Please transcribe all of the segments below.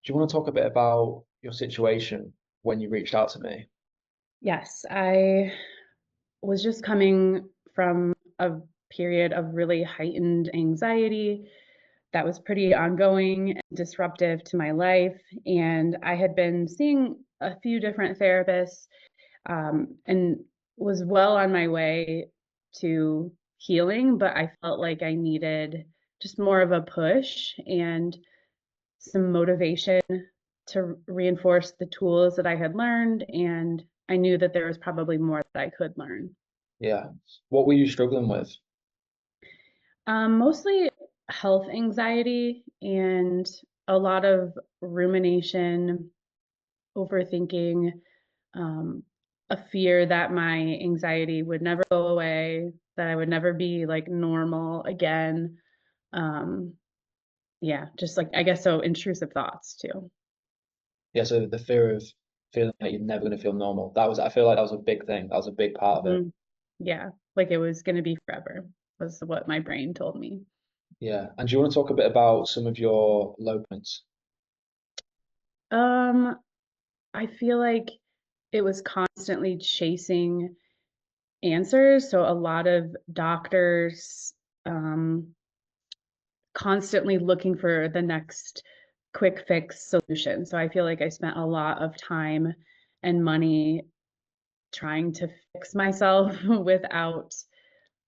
Do you want to talk a bit about your situation when you reached out to me? Yes, I was just coming from a period of really heightened anxiety that was pretty ongoing and disruptive to my life. And I had been seeing a few different therapists, and was well on my way to healing, but I felt like I needed just more of a push and some motivation to reinforce the tools that I had learned. And I knew that there was probably more that I could learn. Yeah. What were you struggling with? Mostly health anxiety and a lot of rumination, overthinking, um, a fear that my anxiety would never go away, that I would never be like normal again. Um, yeah, just like I guess so intrusive thoughts too. Yeah, so the fear of feeling like you're never going to feel normal. I feel like that was a big thing. That was a big part of it. Mhm. Yeah, like it was gonna be forever was what my brain told me. Yeah. And do you want to talk a bit about some of your low points? Um, I feel like it was constantly chasing answers. So a lot of doctors, um, constantly looking for the next quick fix solution. So I feel like I spent a lot of time and money trying to fix myself without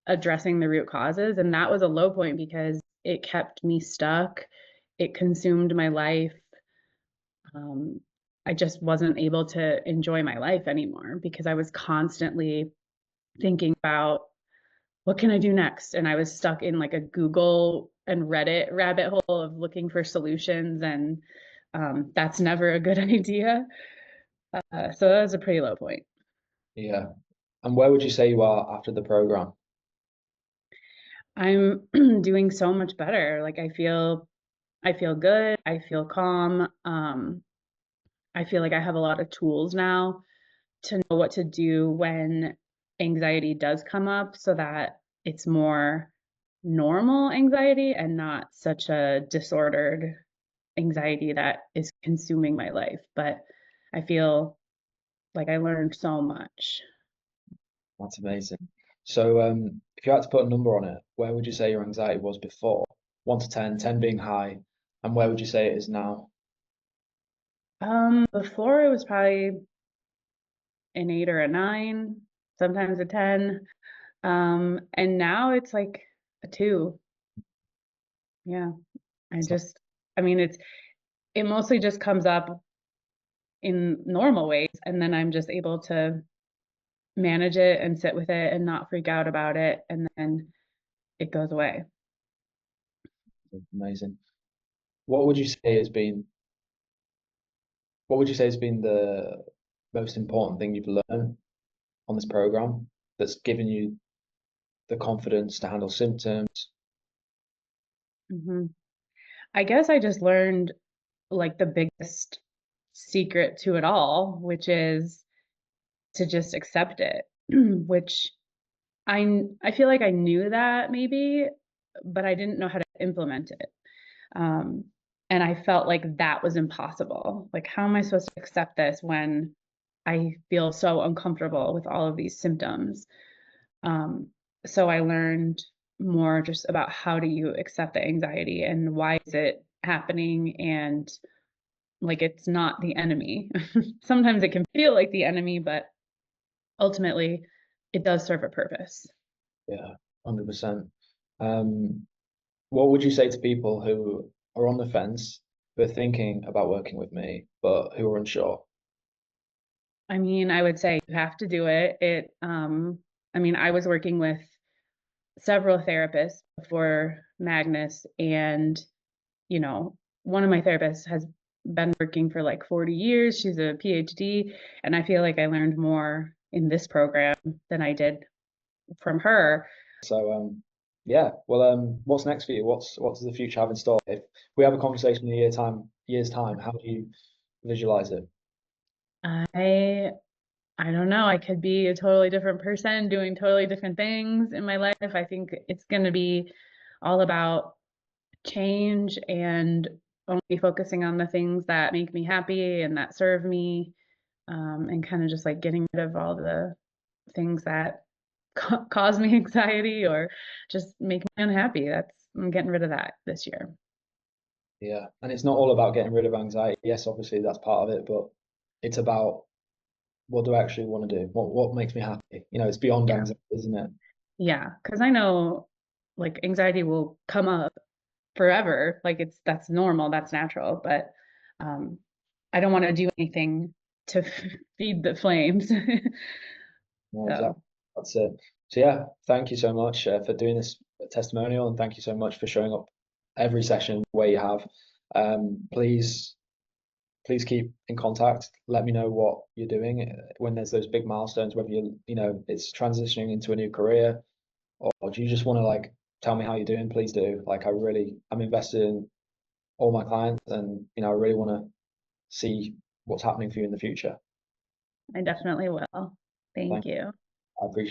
addressing the root causes. And that was a low point because it kept me stuck. It consumed my life. Um, I just wasn't able to enjoy my life anymore because I was constantly thinking about what can I do next? And I was stuck in like a Google and Reddit rabbit hole of looking for solutions. And that's never a good idea. So that was a pretty low point. Yeah. And where would you say you are after the program? I'm doing so much better. Like I feel good. I feel calm. I feel like I have a lot of tools now to know what to do when anxiety does come up so that it's more normal anxiety and not such a disordered anxiety that is consuming my life. But I feel like I learned so much. That's amazing. So, if you had to put a number on it, where would you say your anxiety was before? 1 to 10, 10 being high, and where would you say it is now? Before it was probably an 8 or a 9, sometimes a 10. And now it's like a 2. Yeah. I So, just I mean it mostly just comes up in normal ways and then I'm just able to manage it and sit with it and not freak out about it and then it goes away. amazing. What would you say has been what would you say has been the most important thing you've learned on this program that's given you the confidence to handle symptoms? Mhm. I guess I just learned like the biggest secret to it all, which is to just accept it, which I feel like I knew that maybe, but I didn't know how to implement it. Um, and I felt like that was impossible. Like, how am I supposed to accept this when I feel so uncomfortable with all of these symptoms? Um, so I learned more just about how do you accept the anxiety and why is it happening and like it's not the enemy. Sometimes it can feel like the enemy, but ultimately it does serve a purpose. Yeah, 100%. Um, what would you say to people who are on the fence, who are thinking about working with me, but who are unsure? I mean, I would say you have to do it. I mean, I was working with several therapists before Magnus, and you know, one of my therapists has been working for like 40 years. She's a PhD, and I feel like I learned more in this program than I did from her. So, yeah. Well, what's next for you? What does the future have in store? If we have a conversation in year's time, how do you visualize it? I I don't know. I could be a totally different person doing totally different things in my life. I think it's going to be all about change and only focusing on the things that make me happy and that serve me, and kind of just like getting rid of all the things that cause me anxiety or just make me unhappy. I'm getting rid of that this year. Yeah. And it's not all about getting rid of anxiety. Yes, obviously that's part of it, but it's about what do I actually want to do? What makes me happy? It's beyond Yeah. anxiety, isn't it? Yeah. Because I know like anxiety will come up forever. Like that's normal, that's natural, but um, I don't want to do anything to feed the flames. No, So exactly. That's it. So yeah, thank you so much for doing this testimonial, and thank you so much for showing up every session the way you have. Please, please keep in contact. Let me know what you're doing when there's those big milestones, whether it's transitioning into a new career, or do you just want to like tell me how you're doing? Please do. Like I'm invested in all my clients, and I really want to see what's happening for you in the future. I definitely will. Thank Thank you. you. I appreciate